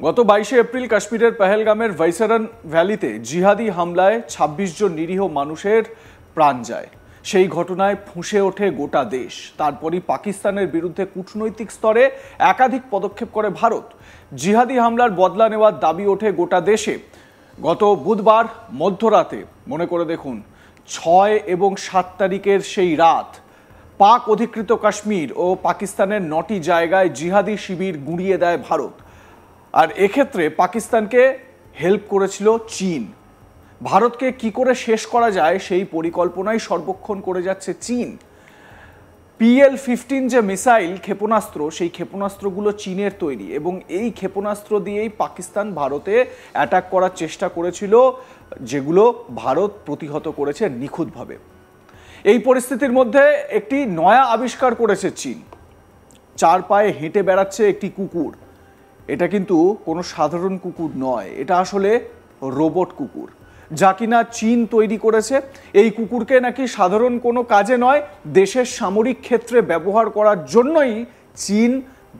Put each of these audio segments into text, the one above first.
গত 22শে এপ্রিল কাশ্মীরের পেহেলগামের ভাইসারান ভ্যালিতে জিহাদি হামলায় ২৬ জন নিরীহ মানুষের প্রাণ যায়। সেই ঘটনায় ফুঁসে ওঠে গোটা দেশ। তারপরই পাকিস্তানের বিরুদ্ধে কূটনৈতিক স্তরে একাধিক পদক্ষেপ করে ভারত। জিহাদি হামলার বদলা নেওয়ার দাবি ওঠে গোটা দেশে। গত বুধবার মধ্যরাতে মনে করে দেখুন, ৬ এবং ৭ তারিখের সেই রাত পাক অধিকৃত কাশ্মীর ও পাকিস্তানের ৯টি জায়গায় জিহাদি শিবির গুঁড়িয়ে দেয় ভারত। আর এক্ষেত্রে পাকিস্তানকে হেল্প করেছিল চীন। ভারতকে কি করে শেষ করা যায় সেই পরিকল্পনাই সর্বক্ষণ করে যাচ্ছে চীন। PL-15 যে মিসাইল ক্ষেপণাস্ত্র, সেই ক্ষেপণাস্ত্রগুলো চীনের তৈরি এবং এই ক্ষেপণাস্ত্র দিয়েই পাকিস্তান ভারতে অ্যাটাক করার চেষ্টা করেছিল, যেগুলো ভারত প্রতিহত করেছে নিখুঁতভাবে। এই পরিস্থিতির মধ্যে একটি নয়া আবিষ্কার করেছে চীন। 4 পায়ে হেঁটে বেড়াচ্ছে একটি কুকুর। এটা কিন্তু কোনো সাধারণ কুকুর নয়, এটা আসলে রোবট কুকুর, যা কিনা চীন তৈরি করেছে। এই কুকুরকে নাকি সাধারণ কোনো কাজে নয়, দেশের সামরিক ক্ষেত্রে ব্যবহার করার জন্যই চীন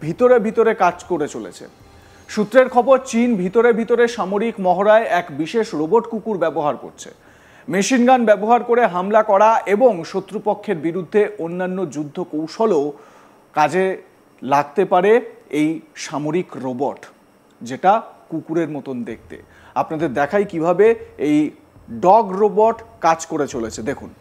ভিতরে ভিতরে কাজ করে চলেছে। সূত্রের খবর, চীন ভিতরে ভিতরে সামরিক মহড়ায় এক বিশেষ রোবট কুকুর ব্যবহার করছে। মেশিনগান ব্যবহার করে হামলা করা এবং শত্রুপক্ষের বিরুদ্ধে অন্যান্য যুদ্ধ কৌশলও কাজে লাগতে পারে এই সামরিক রোবট, যেটা কুকুরের মতন দেখতে। আপনাদের দেখাই কিভাবে এই ডগ রোবট কাজ করে চলেছে, দেখুন।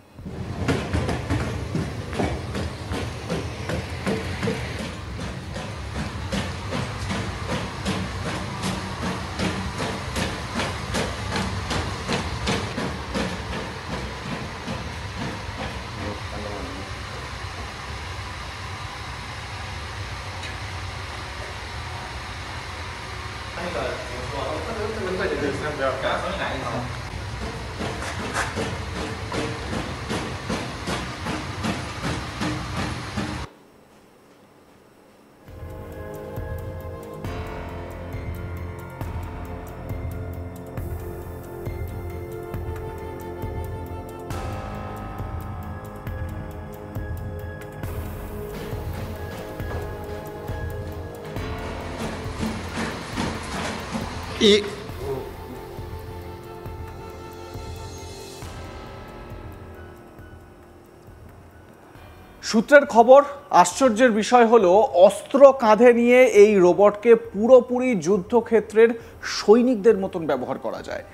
সূত্রের খবর, আশ্চর্যের বিষয় হলো অস্ত্র কাঁধে নিয়ে এই রোবটকে পুরোপুরি যুদ্ধক্ষেত্রের সৈনিকদের মতন ব্যবহার করা যায়।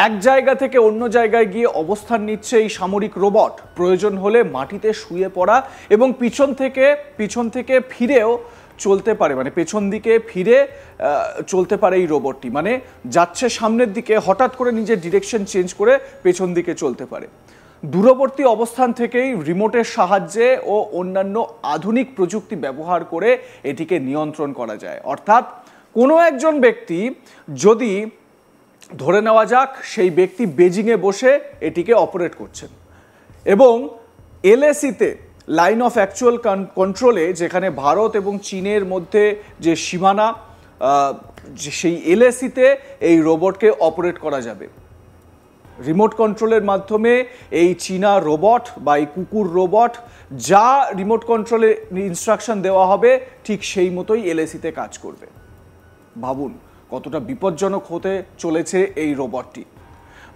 এক জায়গা থেকে অন্য জায়গায় গিয়ে অবস্থান নিচ্ছে এই সামরিক রোবট। প্রয়োজন হলে মাটিতে শুয়ে পড়া এবং পিছন থেকে ফিরেও চলতে পারে, মানে পেছন দিকে ফিরে চলতে পারে এই রোবটটি। মানে যাচ্ছে সামনের দিকে, হঠাৎ করে নিজের ডিরেকশন চেঞ্জ করে পেছন দিকে চলতে পারে। দূরবর্তী অবস্থান থেকেই রিমোটের সাহায্যে ও অন্যান্য আধুনিক প্রযুক্তি ব্যবহার করে এটিকে নিয়ন্ত্রণ করা যায়। অর্থাৎ কোনো একজন ব্যক্তি, যদি ধরে নেওয়া যাক সেই ব্যক্তি বেজিংয়ে বসে এটিকে অপারেট করছেন এবং LAC-তে, লাইন অফ অ্যাকচুয়াল কন্ট্রোলে, যেখানে ভারত এবং চীনের মধ্যে যে সীমানা, সেই LAC-তে এই রোবটকে অপারেট করা যাবে। রিমোট কন্ট্রোলের মাধ্যমে এই চীনা রোবট বা এই কুকুর রোবট যা রিমোট কন্ট্রোলে ইনস্ট্রাকশন দেওয়া হবে ঠিক সেই মতোই LAC-তে কাজ করবে। ভাবুন কতটা বিপজ্জনক হতে চলেছে এই রোবটটি।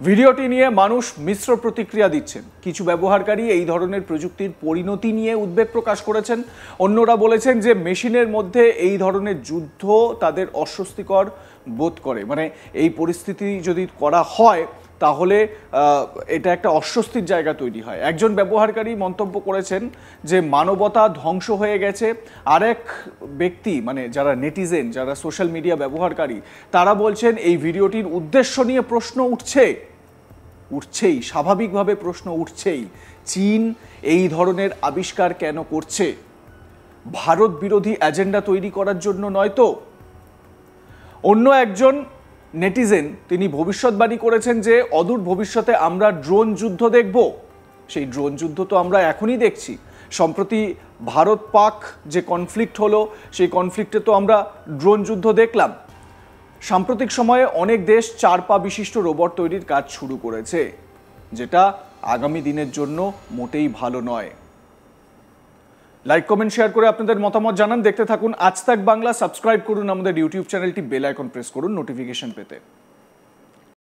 ভিডিওটি নিয়ে মানুষ মিশ্র প্রতিক্রিয়া দিচ্ছেন। কিছু ব্যবহারকারী এই ধরনের প্রযুক্তির পরিণতি নিয়ে উদ্বেগ প্রকাশ করেছেন। অন্যরা বলেছেন যে মেশিনের মধ্যে এই ধরনের যুদ্ধ তাদের অস্বস্তিকর বোধ করে। মানে এই পরিস্থিতি যদি করা হয় তাহলে এটা একটা অস্বস্তির জায়গা তৈরি হয়। একজন ব্যবহারকারী মন্তব্য করেছেন যে মানবতা ধ্বংস হয়ে গেছে। আরেক ব্যক্তি, মানে যারা নেটিজেন, যারা সোশ্যাল মিডিয়া ব্যবহারকারী, তারা বলছেন এই ভিডিওটির উদ্দেশ্য নিয়ে প্রশ্ন উঠছেই, স্বাভাবিকভাবে প্রশ্ন উঠছেই। চীন এই ধরনের আবিষ্কার কেন করছে? ভারত বিরোধী এজেন্ডা তৈরি করার জন্য নয় তো? অন্য একজন নেটিজেন, তিনি ভবিষ্যৎবাণী করেছেন যে অদূর ভবিষ্যতে আমরা ড্রোন যুদ্ধ দেখব। সেই ড্রোন যুদ্ধ তো আমরা এখনই দেখছি। সম্প্রতি ভারত পাক যে কনফ্লিক্ট হলো, সেই কনফ্লিক্টে তো আমরা ড্রোন যুদ্ধ দেখলাম। সাম্প্রতিক সময়ে অনেক দেশ 4 পা বিশিষ্ট রোবট তৈরির কাজ শুরু করেছে, যেটা আগামী দিনের জন্য মোটেই ভালো নয়। লাইক কমেন্ট শেয়ার করে আপনাদের মতামত জানান। দেখতে থাকুন আজ তাক বাংলা। সাবস্ক্রাইব করুন আমাদের ইউটিউব চ্যানেলটি, বেল আইকন প্রেস করুন নোটিফিকেশন পেতে।